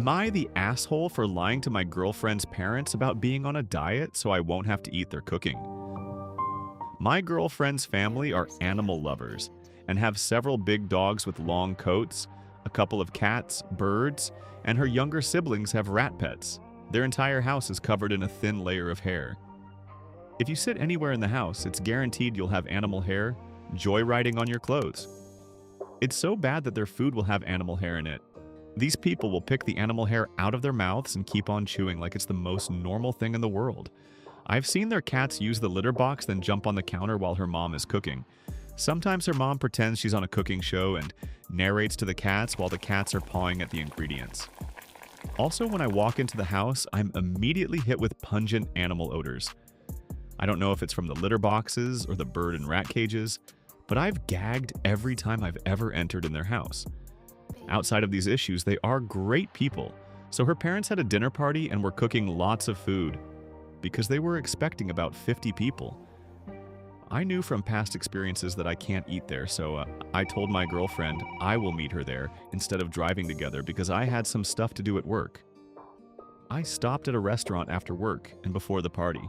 Am I the asshole for lying to my girlfriend's parents about being on a diet so I won't have to eat their cooking? My girlfriend's family are animal lovers and have several big dogs with long coats, a couple of cats, birds, and her younger siblings have rat pets. Their entire house is covered in a thin layer of hair. If you sit anywhere in the house, it's guaranteed you'll have animal hair joyriding on your clothes. It's so bad that their food will have animal hair in it. These people will pick the animal hair out of their mouths and keep on chewing like it's the most normal thing in the world. I've seen their cats use the litter box then jump on the counter while her mom is cooking. Sometimes her mom pretends she's on a cooking show and narrates to the cats while the cats are pawing at the ingredients. Also, when I walk into the house, I'm immediately hit with pungent animal odors. I don't know if it's from the litter boxes or the bird and rat cages, but I've gagged every time I've ever entered in their house. Outside of these issues, they are great people. So her parents had a dinner party and were cooking lots of food because they were expecting about 50 people. I knew from past experiences that I can't eat there, so I told my girlfriend I will meet her there instead of driving together because I had some stuff to do at work. I stopped at a restaurant after work and before the party.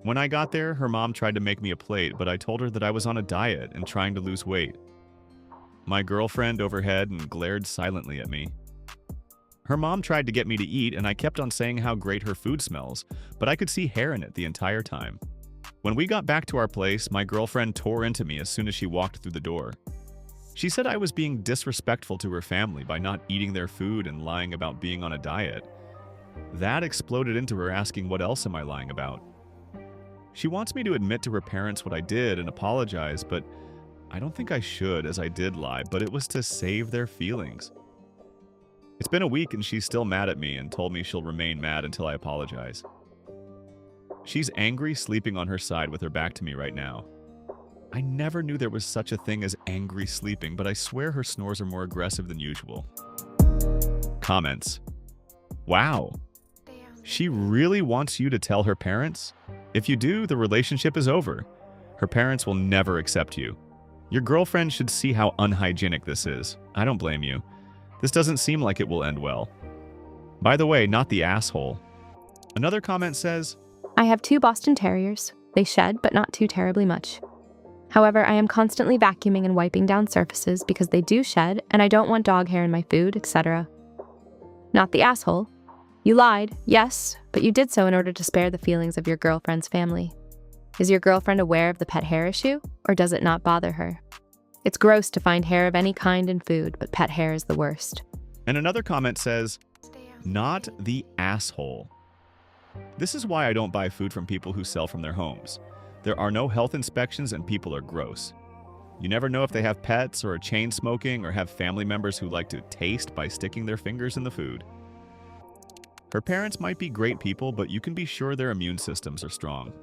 When I got there, her mom tried to make me a plate, but I told her that I was on a diet and trying to lose weight. My girlfriend overhead and glared silently at me. Her mom tried to get me to eat, and I kept on saying how great her food smells, but I could see hair in it the entire time. When we got back to our place, my girlfriend tore into me as soon as she walked through the door. She said I was being disrespectful to her family by not eating their food and lying about being on a diet. That exploded into her asking what else am I lying about. She wants me to admit to her parents what I did and apologize, but I don't think I should, as I did lie, but it was to save their feelings. It's been a week and she's still mad at me and told me she'll remain mad until I apologize. She's angry, sleeping on her side with her back to me right now. I never knew there was such a thing as angry sleeping, but I swear her snores are more aggressive than usual. Comments. Wow. She really wants you to tell her parents? If you do, the relationship is over. Her parents will never accept you. Your girlfriend should see how unhygienic this is. I don't blame you. This doesn't seem like it will end well. By the way, not the asshole. Another comment says, I have 2 Boston Terriers. They shed, but not too terribly much. However, I am constantly vacuuming and wiping down surfaces because they do shed, and I don't want dog hair in my food, etc. Not the asshole. You lied, yes, but you did so in order to spare the feelings of your girlfriend's family. Is your girlfriend aware of the pet hair issue, or does it not bother her? It's gross to find hair of any kind in food, but pet hair is the worst. And another comment says, not the asshole. This is why I don't buy food from people who sell from their homes. There are no health inspections and people are gross. You never know if they have pets or are chain smoking or have family members who like to taste by sticking their fingers in the food. Her parents might be great people, but you can be sure their immune systems are strong.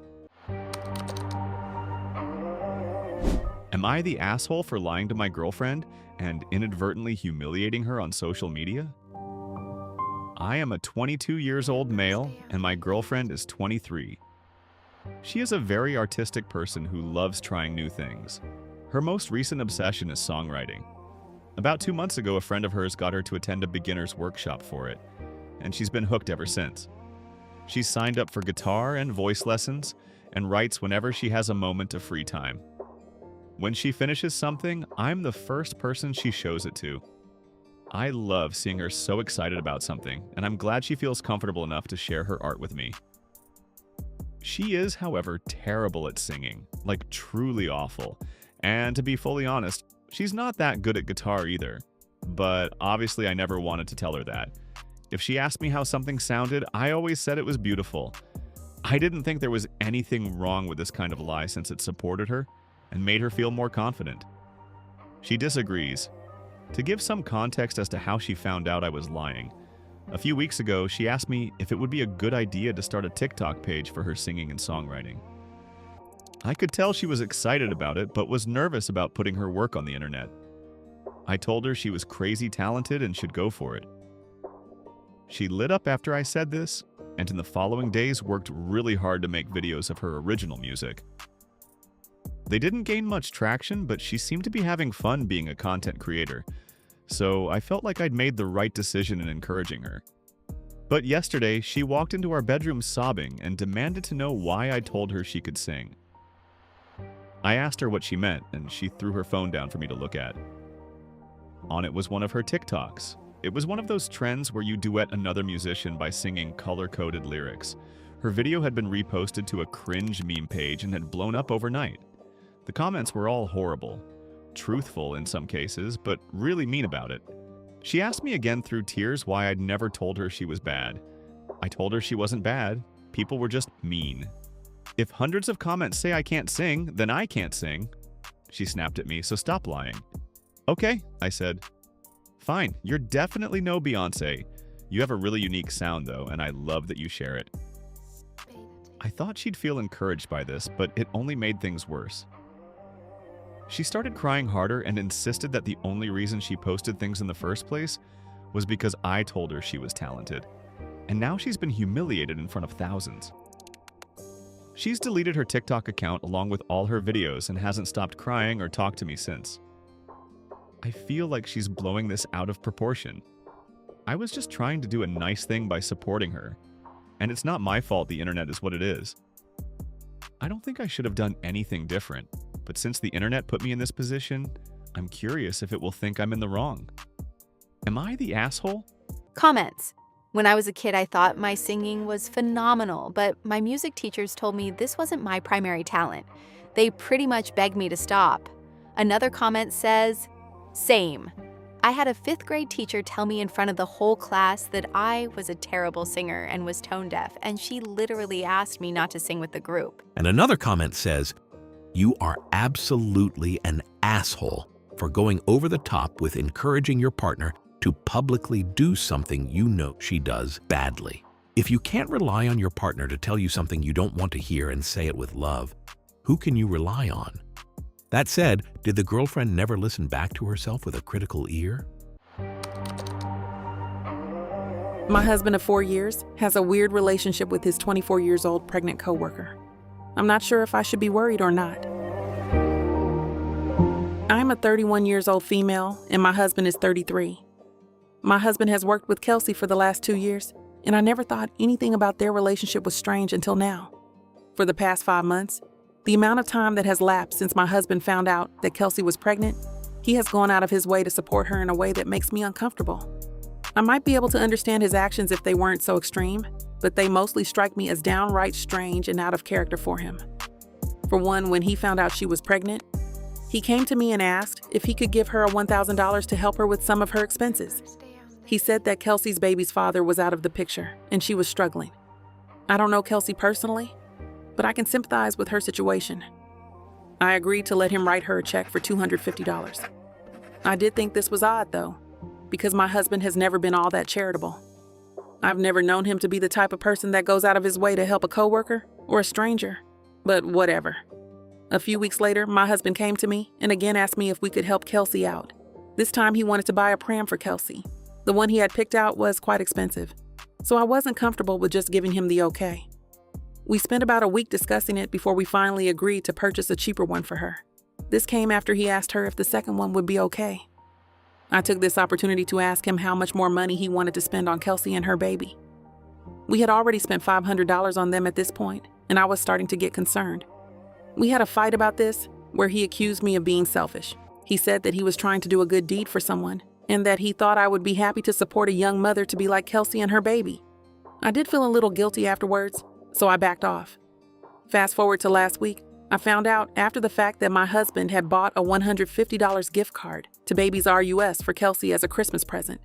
Am I the asshole for lying to my girlfriend and inadvertently humiliating her on social media? I am a 22 years old male and my girlfriend is 23. She is a very artistic person who loves trying new things. Her most recent obsession is songwriting. About 2 months ago, a friend of hers got her to attend a beginner's workshop for it, and she's been hooked ever since. She's signed up for guitar and voice lessons and writes whenever she has a moment of free time. When she finishes something, I'm the first person she shows it to. I love seeing her so excited about something, and I'm glad she feels comfortable enough to share her art with me. She is, however, terrible at singing, like truly awful. And to be fully honest, she's not that good at guitar either. But obviously I never wanted to tell her that. If she asked me how something sounded, I always said it was beautiful. I didn't think there was anything wrong with this kind of lie since it supported her and made her feel more confident. She disagrees. To give some context as to how she found out I was lying, a few weeks ago she asked me if it would be a good idea to start a TikTok page for her singing and songwriting. I could tell she was excited about it, but was nervous about putting her work on the internet. I told her she was crazy talented and should go for it. She lit up after I said this, and in the following days worked really hard to make videos of her original music. They didn't gain much traction, but she seemed to be having fun being a content creator. so I felt like I'd made the right decision in encouraging her. But yesterday, she walked into our bedroom sobbing and demanded to know why I told her she could sing. I asked her what she meant, and she threw her phone down for me to look at. On it was one of her TikToks. It was one of those trends where you duet another musician by singing color-coded lyrics. Her video had been reposted to a cringe meme page and had blown up overnight. The comments were all horrible, truthful in some cases, but really mean about it. She asked me again through tears why I'd never told her she was bad. I told her she wasn't bad, people were just mean. If hundreds of comments say I can't sing, then I can't sing. She snapped at me, so stop lying. Okay, I said. Fine, you're definitely no Beyoncé. You have a really unique sound though, and I love that you share it. I thought she'd feel encouraged by this, but it only made things worse. She started crying harder and insisted that the only reason she posted things in the first place was because I told her she was talented. And now she's been humiliated in front of thousands. She's deleted her TikTok account along with all her videos and hasn't stopped crying or talked to me since. I feel like she's blowing this out of proportion. I was just trying to do a nice thing by supporting her, and it's not my fault the internet is what it is. I don't think I should have done anything different, but since the internet put me in this position, I'm curious if it will think I'm in the wrong. Am I the asshole? Comments. When I was a kid, I thought my singing was phenomenal, but my music teachers told me this wasn't my primary talent. They pretty much begged me to stop. Another comment says, same. I had a 5th grade teacher tell me in front of the whole class that I was a terrible singer and was tone deaf, and she literally asked me not to sing with the group. And another comment says, you are absolutely an asshole for going over the top with encouraging your partner to publicly do something you know she does badly. If you can't rely on your partner to tell you something you don't want to hear and say it with love, who can you rely on? That said, did the girlfriend never listen back to herself with a critical ear? My husband of 4 years has a weird relationship with his 24 years old pregnant coworker. I'm not sure if I should be worried or not. I'm a 31 years old female and my husband is 33. My husband has worked with Kelsey for the last 2 years, and I never thought anything about their relationship was strange until now. For the past 5 months, the amount of time that has lapsed since my husband found out that Kelsey was pregnant, he has gone out of his way to support her in a way that makes me uncomfortable. I might be able to understand his actions if they weren't so extreme, but they mostly strike me as downright strange and out of character for him. For one, when he found out she was pregnant, he came to me and asked if he could give her $1,000 to help her with some of her expenses. He said that Kelsey's baby's father was out of the picture and she was struggling. I don't know Kelsey personally, but I can sympathize with her situation. I agreed to let him write her a check for $250. I did think this was odd, though, because my husband has never been all that charitable. I've never known him to be the type of person that goes out of his way to help a coworker or a stranger, but whatever. A few weeks later, my husband came to me and again asked me if we could help Kelsey out. This time he wanted to buy a pram for Kelsey. The one he had picked out was quite expensive, so I wasn't comfortable with just giving him the okay. We spent about a week discussing it before we finally agreed to purchase a cheaper one for her. This came after he asked her if the second one would be okay. I took this opportunity to ask him how much more money he wanted to spend on Kelsey and her baby. We had already spent $500 on them at this point, and I was starting to get concerned. We had a fight about this, where he accused me of being selfish. He said that he was trying to do a good deed for someone, and that he thought I would be happy to support a young mother to be like Kelsey and her baby. I did feel a little guilty afterwards, so I backed off. Fast forward to last week, I found out after the fact that my husband had bought a $150 gift card to Babies R Us for Kelsey as a Christmas present.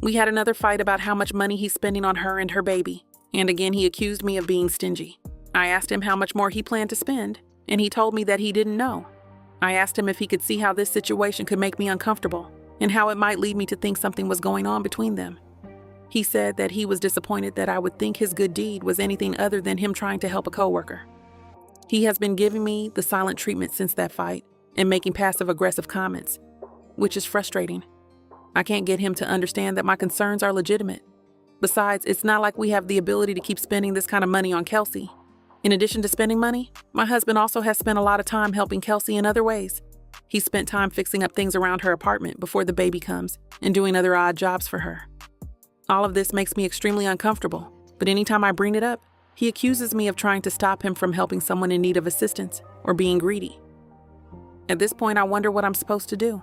We had another fight about how much money he's spending on her and her baby, and again he accused me of being stingy. I asked him how much more he planned to spend, and he told me that he didn't know. I asked him if he could see how this situation could make me uncomfortable, and how it might lead me to think something was going on between them. He said that he was disappointed that I would think his good deed was anything other than him trying to help a coworker. He has been giving me the silent treatment since that fight and making passive-aggressive comments, which is frustrating. I can't get him to understand that my concerns are legitimate. Besides, it's not like we have the ability to keep spending this kind of money on Kelsey. In addition to spending money, my husband also has spent a lot of time helping Kelsey in other ways. He spent time fixing up things around her apartment before the baby comes and doing other odd jobs for her. All of this makes me extremely uncomfortable, but anytime I bring it up, he accuses me of trying to stop him from helping someone in need of assistance or being greedy. At this point, I wonder what I'm supposed to do.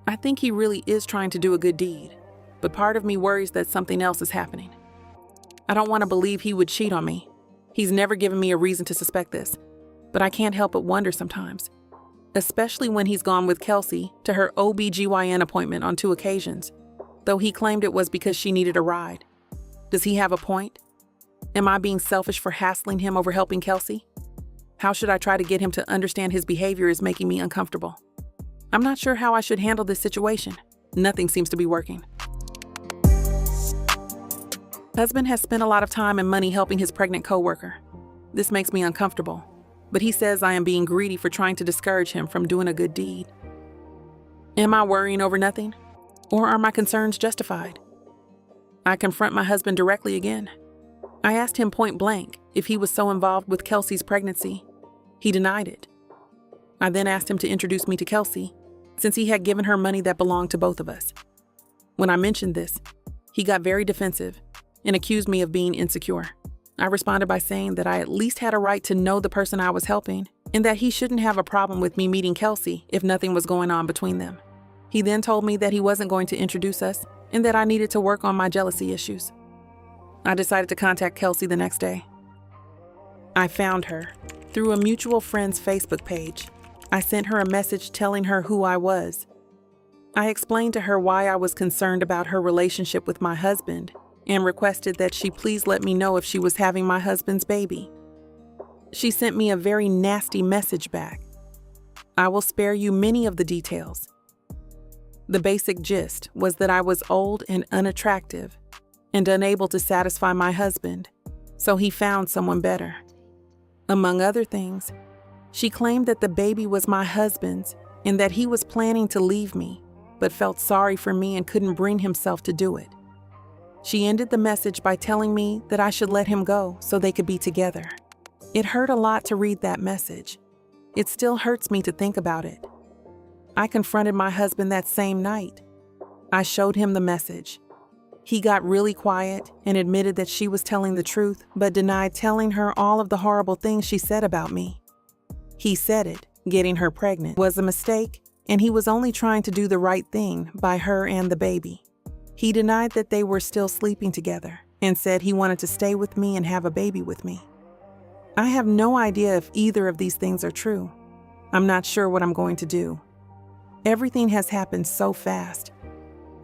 I think he really is trying to do a good deed, but part of me worries that something else is happening. I don't want to believe he would cheat on me. He's never given me a reason to suspect this, but I can't help but wonder sometimes, especially when he's gone with Kelsey to her OB/GYN appointment on 2 occasions, though he claimed it was because she needed a ride. Does he have a point? Am I being selfish for hassling him over helping Kelsey? How should I try to get him to understand his behavior is making me uncomfortable? I'm not sure how I should handle this situation. Nothing seems to be working. Husband has spent a lot of time and money helping his pregnant coworker. This makes me uncomfortable, but he says I am being greedy for trying to discourage him from doing a good deed. Am I worrying over nothing? Or are my concerns justified? I confront my husband directly again. I asked him point blank if he was so involved with Kelsey's pregnancy. He denied it. I then asked him to introduce me to Kelsey, since he had given her money that belonged to both of us. When I mentioned this, he got very defensive and accused me of being insecure. I responded by saying that I at least had a right to know the person I was helping and that he shouldn't have a problem with me meeting Kelsey if nothing was going on between them. He then told me that he wasn't going to introduce us and that I needed to work on my jealousy issues. I decided to contact Kelsey the next day. I found her through a mutual friend's Facebook page. I sent her a message telling her who I was. I explained to her why I was concerned about her relationship with my husband and requested that she please let me know if she was having my husband's baby. She sent me a very nasty message back. I will spare you many of the details. The basic gist was that I was old and unattractive and unable to satisfy my husband, so he found someone better. Among other things, she claimed that the baby was my husband's and that he was planning to leave me, but felt sorry for me and couldn't bring himself to do it. She ended the message by telling me that I should let him go so they could be together. It hurt a lot to read that message. It still hurts me to think about it. I confronted my husband that same night. I showed him the message. He got really quiet and admitted that she was telling the truth, but denied telling her all of the horrible things she said about me. He said it, getting her pregnant, was a mistake, and he was only trying to do the right thing by her and the baby. He denied that they were still sleeping together and said he wanted to stay with me and have a baby with me. I have no idea if either of these things are true. I'm not sure what I'm going to do. Everything has happened so fast.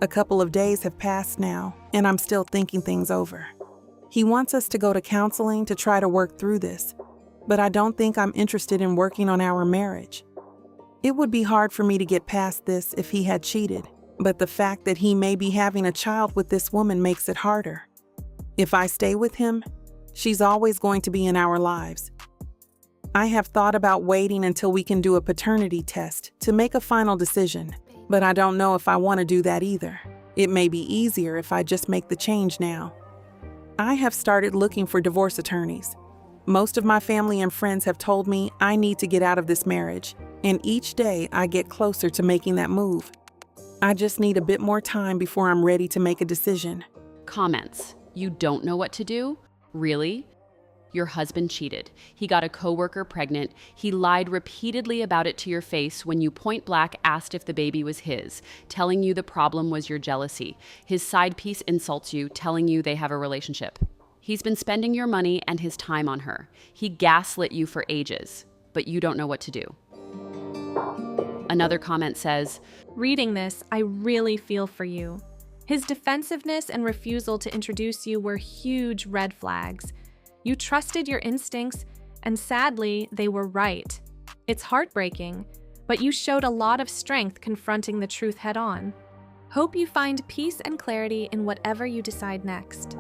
A couple of days have passed now, and I'm still thinking things over. He wants us to go to counseling to try to work through this, but I don't think I'm interested in working on our marriage. It would be hard for me to get past this if he had cheated, but the fact that he may be having a child with this woman makes it harder. If I stay with him, she's always going to be in our lives. I have thought about waiting until we can do a paternity test to make a final decision, but I don't know if I want to do that either. It may be easier if I just make the change now. I have started looking for divorce attorneys. Most of my family and friends have told me I need to get out of this marriage, and each day I get closer to making that move. I just need a bit more time before I'm ready to make a decision. Comments. You don't know what to do? Really? Your husband cheated. He got a coworker pregnant. He lied repeatedly about it to your face when you point blank asked if the baby was his, telling you the problem was your jealousy. His side piece insults you, telling you they have a relationship. He's been spending your money and his time on her. He gaslit you for ages, but you don't know what to do. Another comment says, reading this, I really feel for you. His defensiveness and refusal to introduce you were huge red flags. You trusted your instincts, and sadly, they were right. It's heartbreaking, but you showed a lot of strength confronting the truth head-on. Hope you find peace and clarity in whatever you decide next.